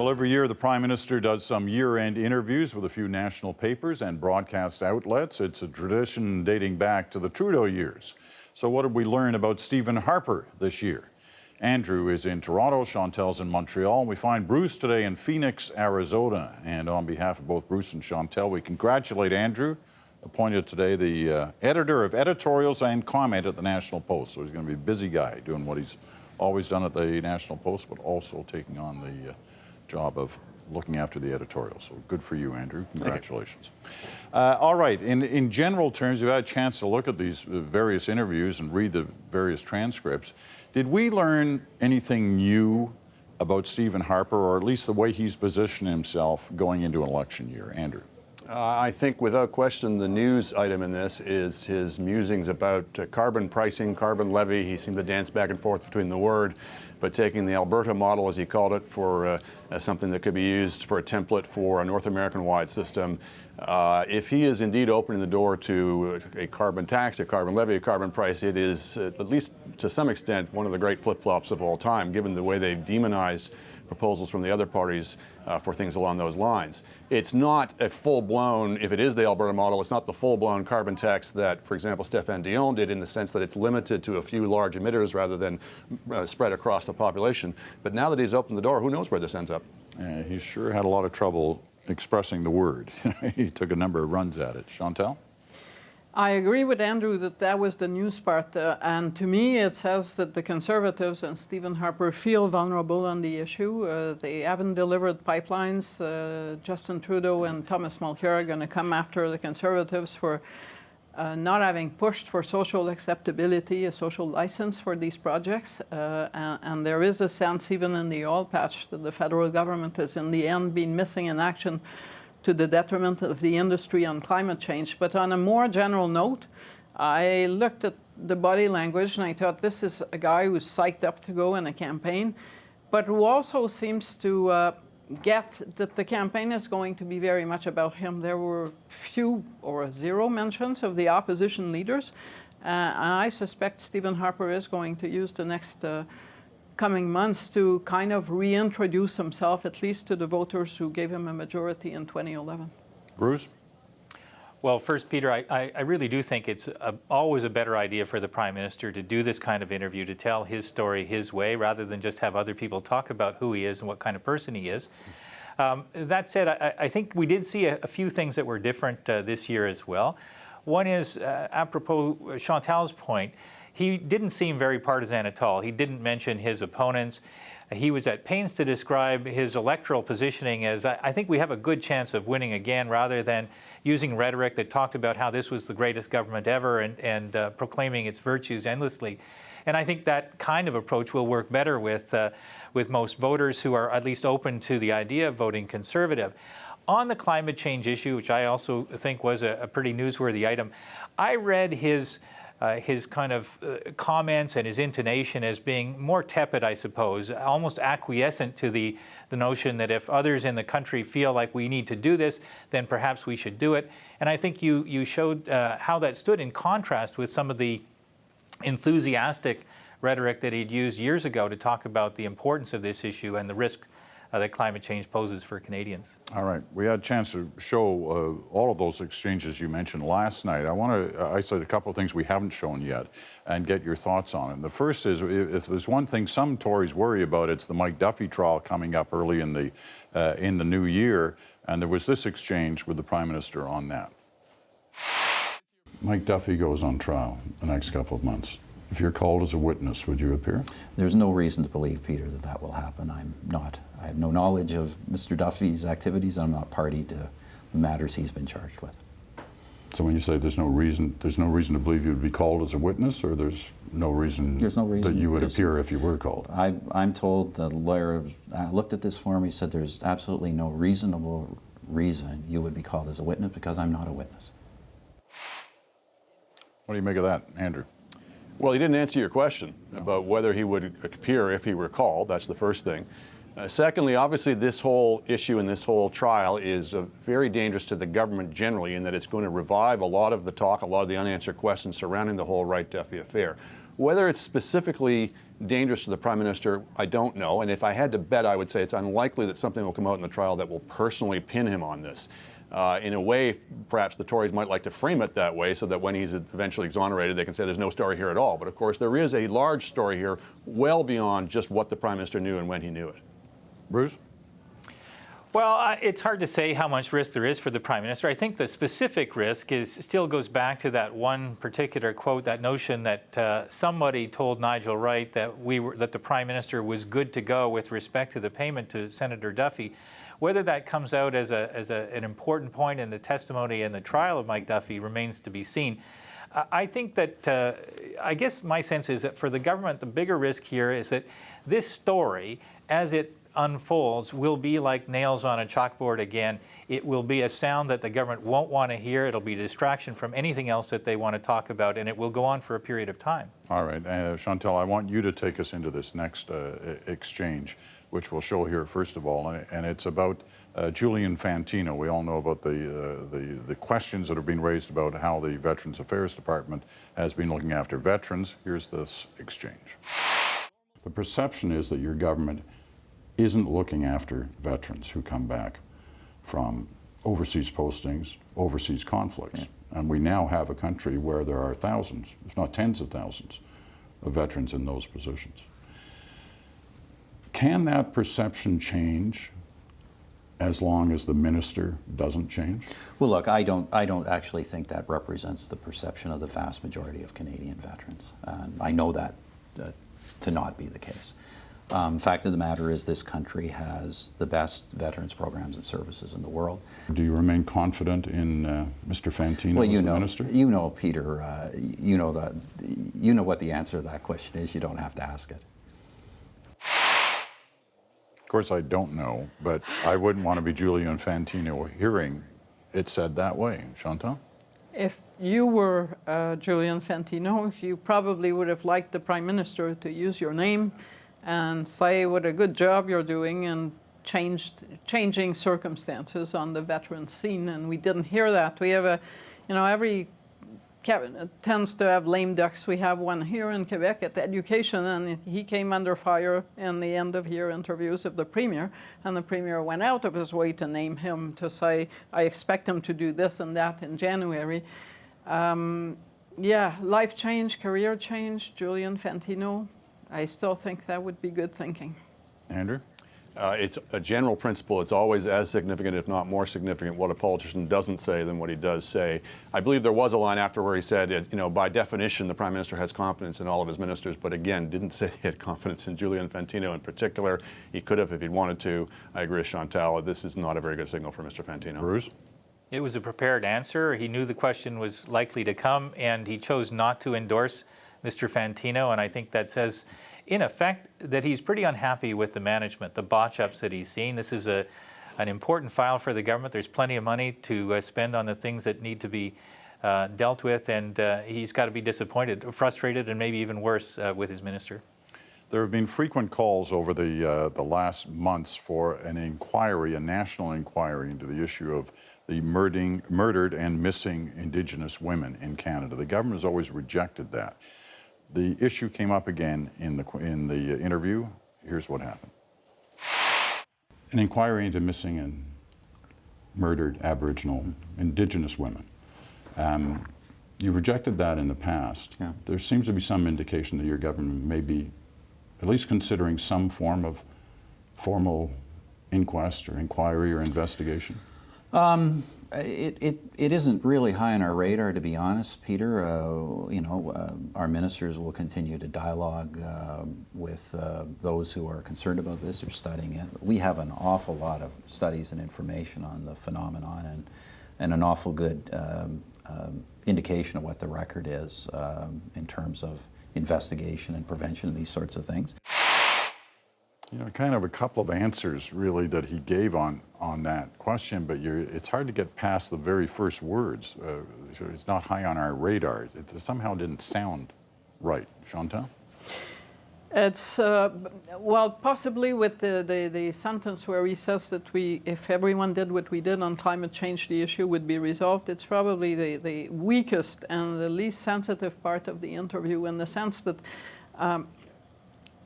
Well, every year the Prime Minister does some year-end interviews with a few national papers and broadcast outlets. It's a tradition dating back to the Trudeau years. So what did we learn about Stephen Harper this year? Andrew is in Toronto, Chantal's in Montreal, and we find Bruce today in Phoenix, Arizona. And on behalf of both Bruce and Chantal, we congratulate Andrew, appointed today the editor of editorials and comment at the National Post. So he's going to be a busy guy doing what he's always done at the National Post, but also taking on the job of looking after the editorial. So good for you, Andrew. Congratulations. All right, in general terms, you've had a chance to look at these various interviews and read the various transcripts. Did we learn anything new about Stephen Harper, or at least the way he's positioned himself going into an election year? Andrew. I think without question the news item in this is his musings about carbon pricing, carbon levy. He seemed to dance back and forth between the word, but taking the Alberta model, as he called it, for something that could be used for a template for a North American-wide system. If he is indeed opening the door to a carbon tax, a carbon levy, a carbon price, it is, at least to some extent, one of the great flip-flops of all time, given the way they've demonized proposals from the other parties for things along those lines. It's not a full-blown, if it is the Alberta model, it's not the full-blown carbon tax that, for example, Stéphane Dion did, in the sense that it's limited to a few large emitters rather than spread across the population. But now that he's opened the door, who knows where this ends up? He sure had a lot of trouble expressing the word. He took a number of runs at it. Chantal? I agree with Andrew that was the news part, and to me it says that the Conservatives and Stephen Harper feel vulnerable on the issue. They haven't delivered pipelines. Justin Trudeau and Thomas Mulcair are going to come after the Conservatives for not having pushed for social acceptability, a social license for these projects. And there is a sense, even in the oil patch, that the federal government has in the end been missing in action to the detriment of the industry on climate change. But on a more general note, I looked at the body language and I thought, this is a guy who's psyched up to go in a campaign, but who also seems to get that the campaign is going to be very much about him. There were few or zero mentions of the opposition leaders. And I suspect Stephen Harper is going to use the next coming months to kind of reintroduce himself, at least to the voters who gave him a majority in 2011. Bruce? Well, first, Peter, I really do think it's always a better idea for the Prime Minister to do this kind of interview, to tell his story his way, rather than just have other people talk about who he is and what kind of person he is. That said, I think we did see a few things that were different this year as well. One is, apropos Chantal's point, he didn't seem very partisan at all. He didn't mention his opponents. He was at pains to describe his electoral positioning as, I think we have a good chance of winning again, rather than using rhetoric that talked about how this was the greatest government ever and proclaiming its virtues endlessly. And I think that kind of approach will work better with most voters who are at least open to the idea of voting Conservative. On the climate change issue, which I also think was a pretty newsworthy item, I read his kind of comments and his intonation as being more tepid, I suppose, almost acquiescent to the notion that if others in the country feel like we need to do this, then perhaps we should do it. And I think you showed how that stood in contrast with some of the enthusiastic rhetoric that he'd used years ago to talk about the importance of this issue and the risk that climate change poses for Canadians. All right. We had a chance to show all of those exchanges you mentioned last night. I want to isolate a couple of things we haven't shown yet and get your thoughts on it. The first is, if there's one thing some Tories worry about, it's the Mike Duffy trial coming up early in the new year, and there was this exchange with the Prime Minister on that. Mike Duffy goes on trial the next couple of months. If you're called as a witness, would you appear? There's no reason to believe, Peter, that will happen. I have no knowledge of Mr. Duffy's activities. I'm not party to the matters he's been charged with. So when you say there's no reason to believe you would be called as a witness, or there's no reason that you would appear if you were called? I'm told the lawyer looked at this form. He said there's absolutely no reasonable reason you would be called as a witness because I'm not a witness. What do you make of that, Andrew? Well, he didn't answer your question about whether he would appear if he were called. That's the first thing. Secondly, obviously this whole issue and this whole trial is very dangerous to the government generally, in that it's going to revive a lot of the talk, a lot of the unanswered questions surrounding the whole Wright-Duffy affair. Whether it's specifically dangerous to the Prime Minister, I don't know. And if I had to bet, I would say it's unlikely that something will come out in the trial that will personally pin him on this. In a way, perhaps the Tories might like to frame it that way so that when he's eventually exonerated, they can say there's no story here at all. But of course, there is a large story here well beyond just what the Prime Minister knew and when he knew it. Bruce? Well, it's hard to say how much risk there is for the Prime Minister. I think the specific risk still goes back to that one particular quote, that notion that somebody told Nigel Wright that that the Prime Minister was good to go with respect to the payment to Senator Duffy. Whether that comes out as an important point in the testimony and the trial of Mike Duffy remains to be seen. I think that, I guess my sense is that for the government, the bigger risk here is that this story, as it unfolds, will be like nails on a chalkboard again. It will be a sound that the government won't want to hear. It'll be a distraction from anything else that they want to talk about, and it will go on for a period of time. All right. Chantal, I want you to take us into this next exchange, which we'll show here first of all, and it's about Julian Fantino. We all know about the questions that are being raised about how the Veterans Affairs Department has been looking after veterans. Here's this exchange. The perception is that your government isn't looking after veterans who come back from overseas postings, overseas conflicts. Yeah. And we now have a country where there are thousands, if not tens of thousands, of veterans in those positions. Can that perception change as long as the minister doesn't change? Well, look, I don't actually think that represents the perception of the vast majority of Canadian veterans. I know that to not be the case. Fact of the matter is this country has the best veterans programs and services in the world. Do you remain confident in Mr. Fantino as the minister? You know, Peter, you know what the answer to that question is. You don't have to ask it. Of course, I don't know, but I wouldn't want to be Julian Fantino hearing it said that way. Chantal? If you were Julian Fantino, you probably would have liked the Prime Minister to use your name and say what a good job you're doing and changing circumstances on the veteran scene. And we didn't hear that. We have every cabinet tends to have lame ducks. We have one here in Quebec at education, and he came under fire in the end of year interviews of the Premier, and the Premier went out of his way to name him, to say, I expect him to do this and that in January. Yeah, life change, career change, Julian Fantino. I still think that would be good thinking. Andrew? It's a general principle. It's always as significant, if not more significant, what a politician doesn't say than what he does say. I believe there was a line after where he said, by definition, the Prime Minister has confidence in all of his ministers, but again, didn't say he had confidence in Julian Fantino in particular. He could have if he'd wanted to. I agree with Chantal. This is not a very good signal for Mr. Fantino. Bruce? It was a prepared answer. He knew the question was likely to come, and he chose not to endorse Mr. Fantino, and I think that says, in effect, that he's pretty unhappy with the management, the botch-ups that he's seen. This is an important file for the government. There's plenty of money to spend on the things that need to be dealt with, and he's got to be disappointed, frustrated, and maybe even worse with his minister. There have been frequent calls over the last months for an inquiry, a national inquiry into the issue of the murdered and missing Indigenous women in Canada. The government has always rejected that. The issue came up again in the interview. Here's what happened. An inquiry into missing and murdered Aboriginal Indigenous women. You rejected that in the past. Yeah. There seems to be some indication that your government may be at least considering some form of formal inquest or inquiry or investigation. It isn't really high on our radar, to be honest, Peter. Our ministers will continue to dialogue with those who are concerned about this or studying it. We have an awful lot of studies and information on the phenomenon and an awful good indication of what the record is in terms of investigation and prevention of these sorts of things. Kind of a couple of answers really that he gave on that question, but it's hard to get past the very first words. It's not high on our radar. It somehow didn't sound right. Chantal? It's, well, possibly with the sentence where he says that if everyone did what we did on climate change, the issue would be resolved. It's probably the weakest and the least sensitive part of the interview, in the sense that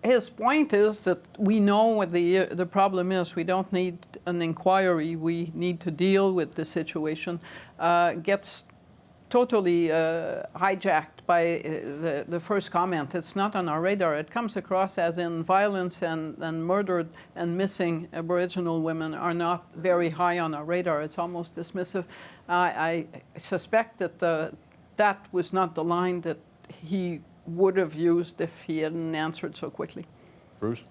his point is that we know what the problem is. We don't need an inquiry. We need to deal with the situation. Gets totally hijacked by the first comment. It's not on our radar. It comes across as in violence and murdered and missing Aboriginal women are not very high on our radar. It's almost dismissive. I suspect that that was not the line that he would have used if he hadn't answered so quickly. Bruce?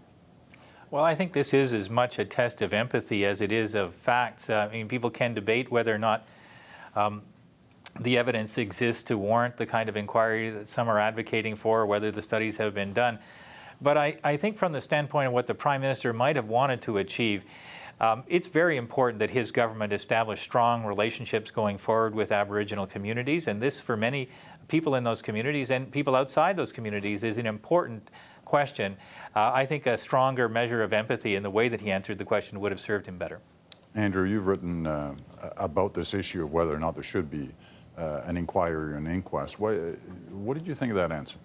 Well, I think this is as much a test of empathy as it is of facts. I mean, people can debate whether or not the evidence exists to warrant the kind of inquiry that some are advocating for, whether the studies have been done. But I think from the standpoint of what the Prime Minister might have wanted to achieve, it's very important that his government establish strong relationships going forward with Aboriginal communities. And this, for many people in those communities and people outside those communities, is an important question. I think a stronger measure of empathy in the way that he answered the question would have served him better. Andrew, you've written about this issue of whether or not there should be an inquiry or an inquest. What did you think of that answer?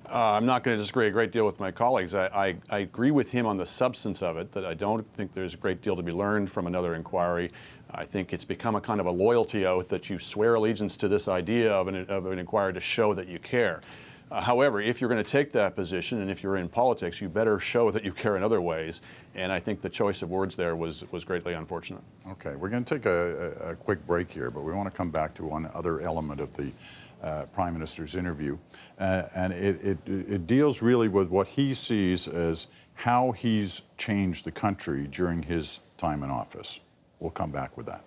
I'm not going to disagree a great deal with my colleagues. I agree with him on the substance of it, that I don't think there's a great deal to be learned from another inquiry. I think it's become a kind of a loyalty oath that you swear allegiance to this idea of an inquiry to show that you care. However, if you're going to take that position, and if you're in politics, you better show that you care in other ways. And I think the choice of words there was greatly unfortunate. Okay, we're going to take a quick break here, but we want to come back to one other element of the Prime Minister's interview. And it deals really with what he sees as how he's changed the country during his time in office. We'll come back with that.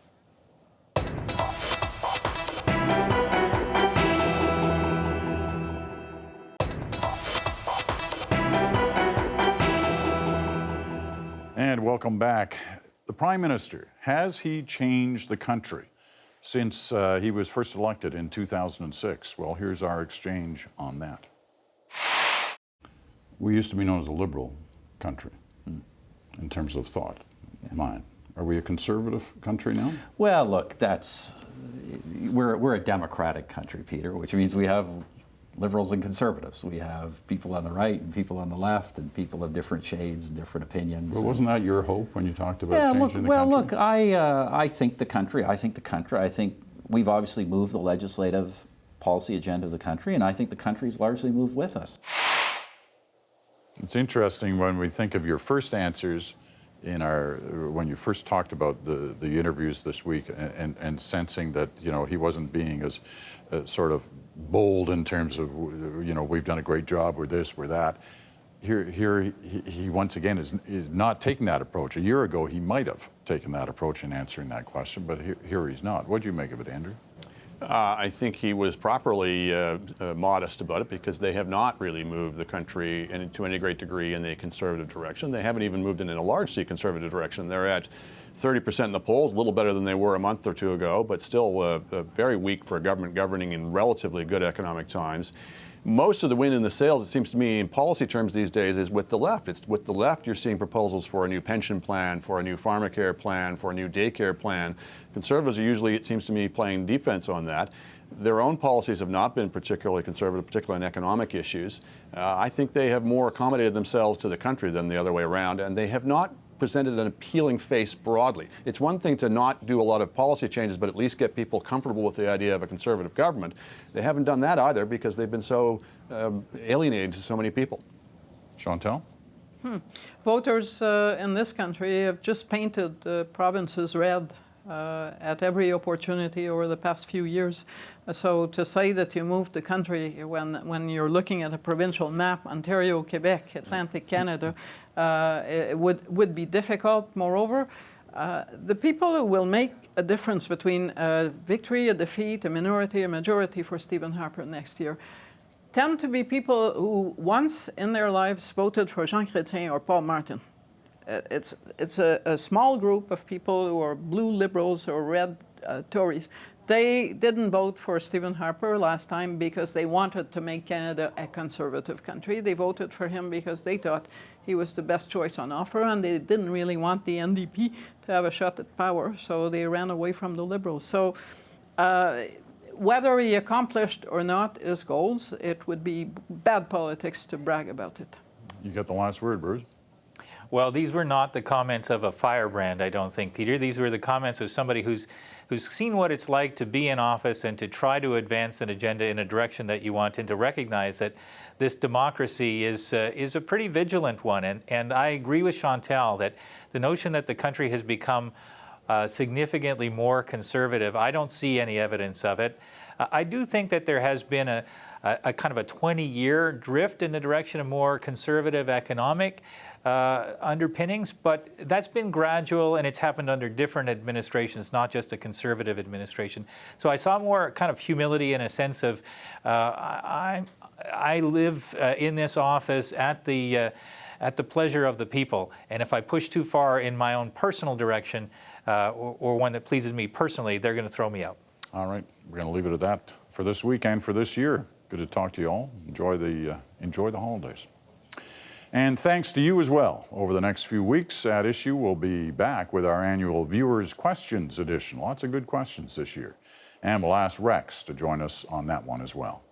And welcome back. The Prime Minister, has he changed the country since he was first elected in 2006? Well, here's our exchange on that. We used to be known as a liberal country in terms of thought, mind. Are we a conservative country now? Well, look, we're a democratic country, Peter, which means we have liberals and conservatives. We have people on the right and people on the left, and people of different shades and different opinions. Well, wasn't that your hope when you talked about changing the country? Well, look, I think the country, I think we've obviously moved the legislative policy agenda of the country, and I think the country's largely moved with us. It's interesting when we think of your first answers when you first talked about the interviews this week, and sensing that, he wasn't being as sort of bold in terms of, we've done a great job, we're this, we're that. Here he once again is not taking that approach. A year ago he might have taken that approach in answering that question, but here he's not. What do you make of it, Andrew? I think he was properly modest about it, because they have not really moved the country to any great degree in a conservative direction. They haven't even moved in a largely conservative direction. They're at 30% in the polls, a little better than they were a month or two ago, but still very weak for a government governing in relatively good economic times. Most of the wind in the sails, it seems to me, in policy terms these days, is with the left. It's with the left you're seeing proposals for a new pension plan, for a new pharmacare plan, for a new daycare plan. Conservatives are usually, it seems to me, playing defense on that. Their own policies have not been particularly conservative, particularly on economic issues. I think they have more accommodated themselves to the country than the other way around, and they have not presented an appealing face broadly. It's one thing to not do a lot of policy changes, but at least get people comfortable with the idea of a conservative government. They haven't done that either, because they've been so alienating to so many people. Chantal? Voters in this country have just painted the provinces red at every opportunity over the past few years. So to say that you moved the country when you're looking at a provincial map, Ontario, Quebec, Atlantic Canada, it would be difficult. Moreover, the people who will make a difference between a victory, a defeat, a minority, a majority for Stephen Harper next year tend to be people who once in their lives voted for Jean Chrétien or Paul Martin. It's a small group of people who are blue liberals or red Tories They didn't vote for Stephen Harper last time because they wanted to make Canada a conservative country. They voted for him because they thought he was the best choice on offer, and they didn't really want the NDP to have a shot at power, so they ran away from the Liberals. So whether he accomplished or not his goals, it would be bad politics to brag about it. You get the last word, Bruce. Well, these were not the comments of a firebrand, I don't think, Peter. These were the comments of somebody who's seen what it's like to be in office and to try to advance an agenda in a direction that you want, and to recognize that this democracy is a pretty vigilant one. And I agree with Chantal that the notion that the country has become significantly more conservative, I don't see any evidence of it. I do think that there has been a kind of a 20-year drift in the direction of more conservative economic underpinnings, but that's been gradual, and it's happened under different administrations, not just a conservative administration. So I saw more kind of humility in a sense of I live in this office at the pleasure of the people, and if I push too far in my own personal direction or one that pleases me personally, they're going to throw me out. All right, we're going to leave it at that for this week and for this year. Good to talk to you all. Enjoy the holidays. And thanks to you as well. Over the next few weeks, At Issue will be back with our annual Viewers' Questions edition. Lots of good questions this year. And we'll ask Rex to join us on that one as well.